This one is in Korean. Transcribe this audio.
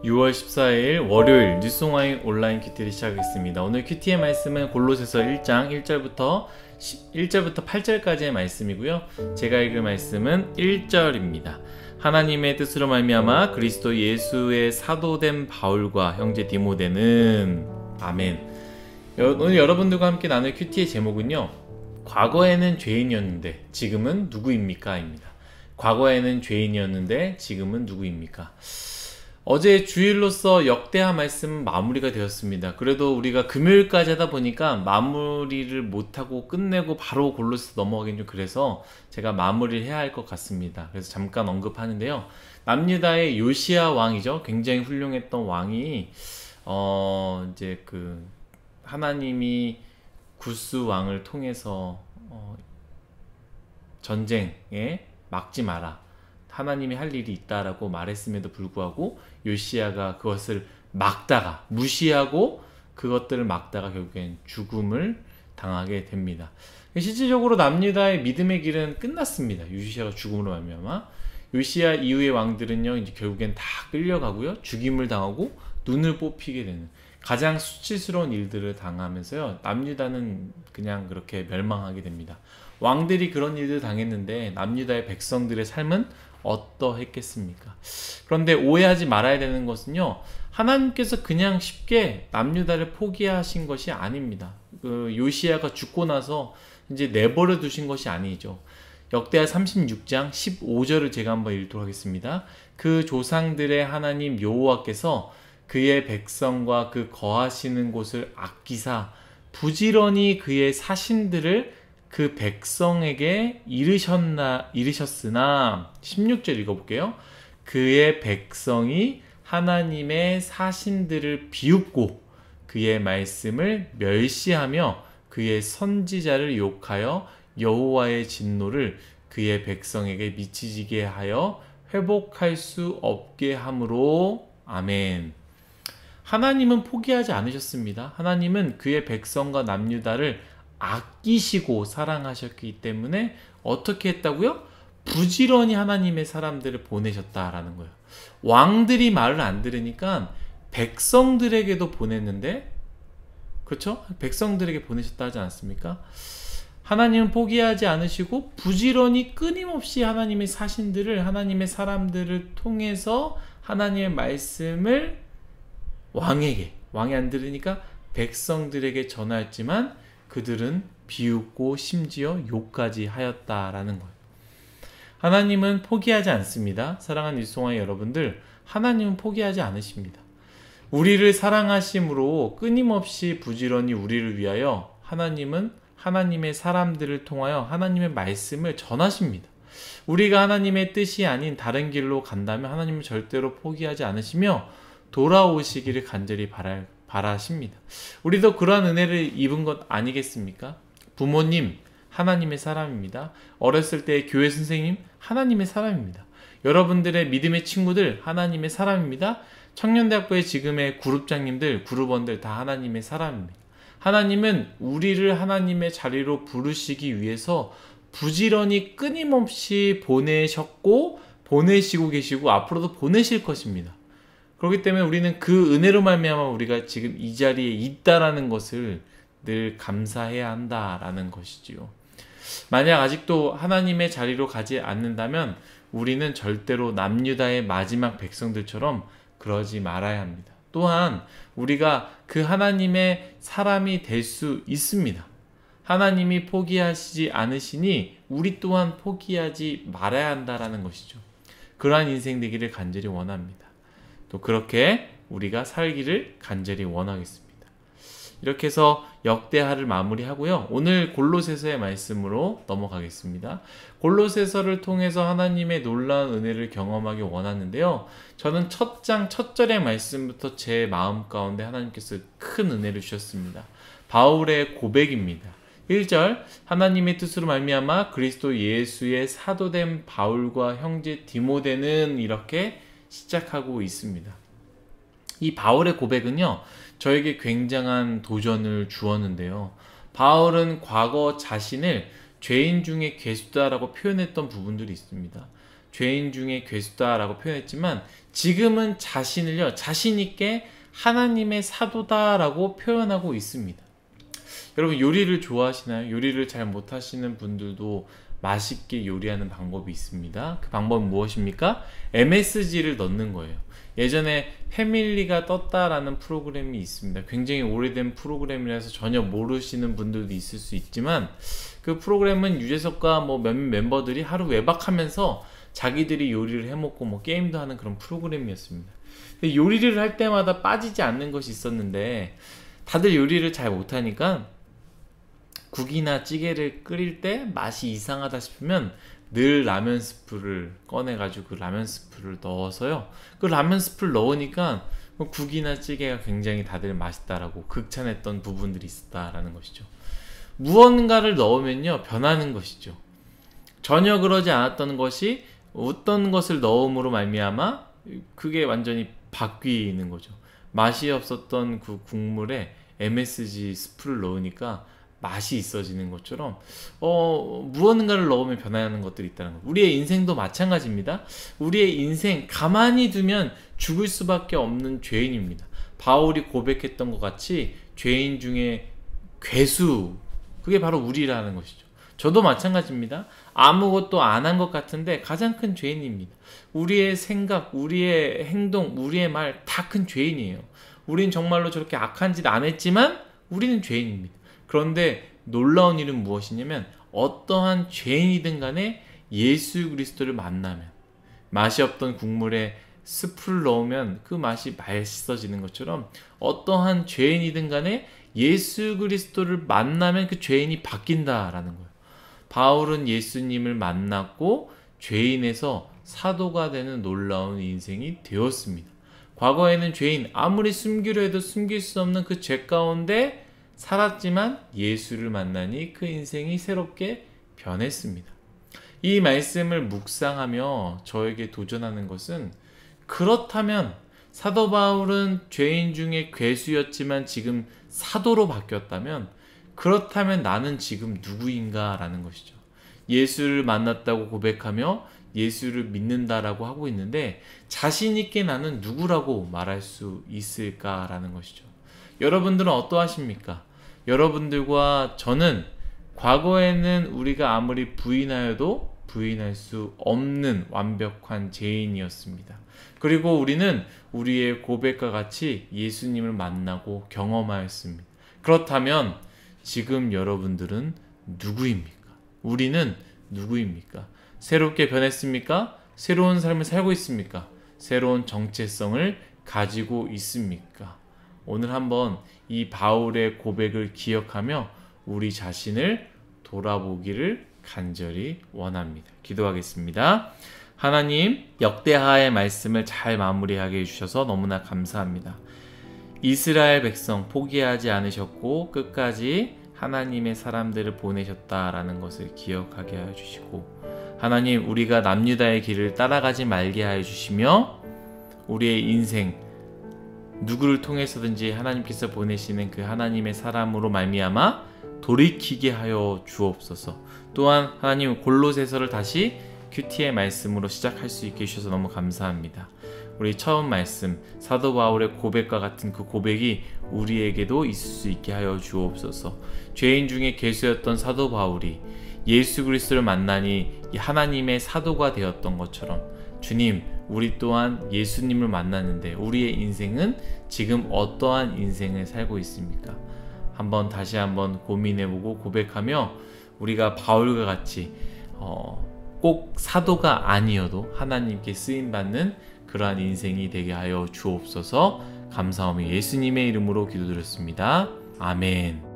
6월 14일 월요일 뉴스공화인 온라인 큐티를 시작하겠습니다. 오늘 큐티의 말씀은 골로새서 1장 1절부터 8절까지의 말씀이고요. 제가 읽을 말씀은 1절입니다. 하나님의 뜻으로 말미암아 그리스도 예수의 사도된 바울과 형제 디모데는 아멘. 오늘 여러분들과 함께 나눌 큐티의 제목은요, 과거에는 죄인이었는데 지금은 누구입니까? 입니다. 과거에는 죄인이었는데 지금은 누구입니까? 어제 주일로서 역대하 말씀 마무리가 되었습니다. 그래도 우리가 금요일까지 하다 보니까 마무리를 못하고 끝내고 바로 골로새 넘어가긴 좀 그래서 제가 마무리를 해야 할 것 같습니다. 그래서 잠깐 언급하는데요. 남유다의 요시야 왕이죠. 굉장히 훌륭했던 왕이 이제 하나님이 구스 왕을 통해서 전쟁에 막지 마라, 하나님이 할 일이 있다라고 말했음에도 불구하고 요시야가 그것을 막다가, 무시하고 그것들을 막다가 결국엔 죽음을 당하게 됩니다. 실질적으로 남유다의 믿음의 길은 끝났습니다. 요시야가 죽음으로 말미암아. 요시야 이후의 왕들은요, 이제 결국엔 다 끌려가고요, 죽임을 당하고 눈을 뽑히게 되는 가장 수치스러운 일들을 당하면서요, 남유다는 그냥 그렇게 멸망하게 됩니다. 왕들이 그런 일들을 당했는데 남유다의 백성들의 삶은 어떠했겠습니까? 그런데 오해하지 말아야 되는 것은요, 하나님께서 그냥 쉽게 남유다를 포기하신 것이 아닙니다. 요시야가 죽고 나서 이제 내버려 두신 것이 아니죠. 역대하 36장 15절을 제가 한번 읽도록 하겠습니다. 그 조상들의 하나님 여호와께서 그의 백성과 그 거하시는 곳을 아끼사 부지런히 그의 사신들을 그 백성에게 이르셨으나 16절 읽어볼게요. 그의 백성이 하나님의 사신들을 비웃고 그의 말씀을 멸시하며 그의 선지자를 욕하여 여호와의 진노를 그의 백성에게 미치게 하여 회복할 수 없게 함으로. 아멘. 하나님은 포기하지 않으셨습니다. 하나님은 그의 백성과 남유다를 아끼시고 사랑하셨기 때문에 어떻게 했다고요? 부지런히 하나님의 사람들을 보내셨다라는 거예요. 왕들이 말을 안 들으니까 백성들에게도 보냈는데, 그렇죠? 백성들에게 보내셨다 하지 않습니까? 하나님은 포기하지 않으시고 부지런히 끊임없이 하나님의 사신들을, 하나님의 사람들을 통해서 하나님의 말씀을 왕이 안 들으니까 백성들에게 전하였지만 그들은 비웃고 심지어 욕까지 하였다라는 거예요. 하나님은 포기하지 않습니다. 사랑하는 뉴스공화의 여러분들, 하나님은 포기하지 않으십니다. 우리를 사랑하심으로 끊임없이 부지런히 우리를 위하여 하나님은 하나님의 사람들을 통하여 하나님의 말씀을 전하십니다. 우리가 하나님의 뜻이 아닌 다른 길로 간다면 하나님은 절대로 포기하지 않으시며 돌아오시기를 간절히 바라십니다. 우리도 그러한 은혜를 입은 것 아니겠습니까? 부모님, 하나님의 사람입니다. 어렸을 때 교회 선생님, 하나님의 사람입니다. 여러분들의 믿음의 친구들, 하나님의 사람입니다. 청년대학부의 지금의 그룹장님들, 그룹원들 다 하나님의 사람입니다. 하나님은 우리를 하나님의 자리로 부르시기 위해서 부지런히 끊임없이 보내셨고 보내시고 계시고 앞으로도 보내실 것입니다. 그렇기 때문에 우리는 그 은혜로 말미암아 우리가 지금 이 자리에 있다라는 것을 늘 감사해야 한다라는 것이지요. 만약 아직도 하나님의 자리로 가지 않는다면 우리는 절대로 남유다의 마지막 백성들처럼 그러지 말아야 합니다. 또한 우리가 그 하나님의 사람이 될 수 있습니다. 하나님이 포기하시지 않으시니 우리 또한 포기하지 말아야 한다라는 것이죠. 그러한 인생 되기를 간절히 원합니다. 또 그렇게 우리가 살기를 간절히 원하겠습니다. 이렇게 해서 역대하를 마무리하고요. 오늘 골로새서의 말씀으로 넘어가겠습니다. 골로새서를 통해서 하나님의 놀라운 은혜를 경험하기 원하는데요. 저는 첫 장 첫 절의 말씀부터 제 마음 가운데 하나님께서 큰 은혜를 주셨습니다. 바울의 고백입니다. 1절, 하나님의 뜻으로 말미암아 그리스도 예수의 사도된 바울과 형제 디모데는, 이렇게 시작하고 있습니다. 이 바울의 고백은요, 저에게 굉장한 도전을 주었는데요. 바울은 과거 자신을 죄인 중에 괴수다라고 표현했던 부분들이 있습니다. 죄인 중에 괴수다라고 표현했지만 지금은 자신을요 자신 있게 하나님의 사도다라고 표현하고 있습니다. 여러분 요리를 좋아하시나요? 요리를 잘 못하시는 분들도 맛있게 요리하는 방법이 있습니다. 그 방법은 무엇입니까? MSG를 넣는 거예요. 예전에 패밀리가 떴다라는 프로그램이 있습니다. 굉장히 오래된 프로그램이라서 전혀 모르시는 분들도 있을 수 있지만 그 프로그램은 유재석과 뭐 몇몇 멤버들이 하루 외박하면서 자기들이 요리를 해먹고 뭐 게임도 하는 그런 프로그램이었습니다. 근데 요리를 할 때마다 빠지지 않는 것이 있었는데 다들 요리를 잘 못하니까 국이나 찌개를 끓일 때 맛이 이상하다 싶으면 늘 라면 스프를 꺼내가지고 그 라면 스프를 넣어서요. 그 라면 스프를 넣으니까 국이나 찌개가 굉장히 다들 맛있다라고 극찬했던 부분들이 있었다라는 것이죠. 무언가를 넣으면요 변하는 것이죠. 전혀 그러지 않았던 것이 어떤 것을 넣음으로 말미암아 그게 완전히 바뀌는 거죠. 맛이 없었던 그 국물에 MSG 스프를 넣으니까 맛이 있어지는 것처럼 무언가를 넣으면 변하는 것들이 있다는 거. 우리의 인생도 마찬가지입니다. 우리의 인생 가만히 두면 죽을 수밖에 없는 죄인입니다. 바울이 고백했던 것 같이 죄인 중에 괴수, 그게 바로 우리라는 것이죠. 저도 마찬가지입니다. 아무것도 안 한 것 같은데 가장 큰 죄인입니다. 우리의 생각, 우리의 행동, 우리의 말 다 큰 죄인이에요. 우린 정말로 저렇게 악한 짓 안 했지만 우리는 죄인입니다. 그런데 놀라운 일은 무엇이냐면 어떠한 죄인이든 간에 예수 그리스도를 만나면 맛이 없던 국물에 스프를 넣으면 그 맛이 맛있어지는 것처럼 어떠한 죄인이든 간에 예수 그리스도를 만나면 그 죄인이 바뀐다라는 거예요. 바울은 예수님을 만났고 죄인에서 사도가 되는 놀라운 인생이 되었습니다. 과거에는 죄인, 아무리 숨기려 해도 숨길 수 없는 그 죄 가운데 살았지만 예수를 만나니 그 인생이 새롭게 변했습니다. 이 말씀을 묵상하며 저에게 도전하는 것은 그렇다면 사도 바울은 죄인 중에 괴수였지만 지금 사도로 바뀌었다면 그렇다면 나는 지금 누구인가 라는 것이죠. 예수를 만났다고 고백하며 예수를 믿는다라고 하고 있는데 자신 있게 나는 누구라고 말할 수 있을까라는 것이죠. 여러분들은 어떠하십니까? 여러분들과 저는 과거에는 우리가 아무리 부인하여도 부인할 수 없는 완벽한 죄인이었습니다. 그리고 우리는 우리의 고백과 같이 예수님을 만나고 경험하였습니다. 그렇다면 지금 여러분들은 누구입니까? 우리는 누구입니까? 새롭게 변했습니까? 새로운 삶을 살고 있습니까? 새로운 정체성을 가지고 있습니까? 오늘 한번 이 바울의 고백을 기억하며 우리 자신을 돌아보기를 간절히 원합니다. 기도하겠습니다. 하나님, 역대하의 말씀을 잘 마무리하게 해주셔서 너무나 감사합니다. 이스라엘 백성 포기하지 않으셨고 끝까지 하나님의 사람들을 보내셨다라는 것을 기억하게 하여 주시고, 하나님, 우리가 남유다의 길을 따라가지 말게 하여 주시며 우리의 인생 누구를 통해서든지 하나님께서 보내시는 그 하나님의 사람으로 말미암아 돌이키게 하여 주옵소서. 또한 하나님, 골로새서를 다시 큐티의 말씀으로 시작할 수 있게 해주셔서 너무 감사합니다. 우리 처음 말씀 사도 바울의 고백과 같은 그 고백이 우리에게도 있을 수 있게 하여 주옵소서. 죄인 중에 괴수였던 사도 바울이 예수 그리스도를 만나니 하나님의 사도가 되었던 것처럼 주님, 우리 또한 예수님을 만났는데 우리의 인생은 지금 어떠한 인생을 살고 있습니까? 다시 한번 고민해보고 고백하며 우리가 바울과 같이 꼭 사도가 아니어도 하나님께 쓰임받는 그러한 인생이 되게 하여 주옵소서. 감사하며 예수님의 이름으로 기도드렸습니다. 아멘.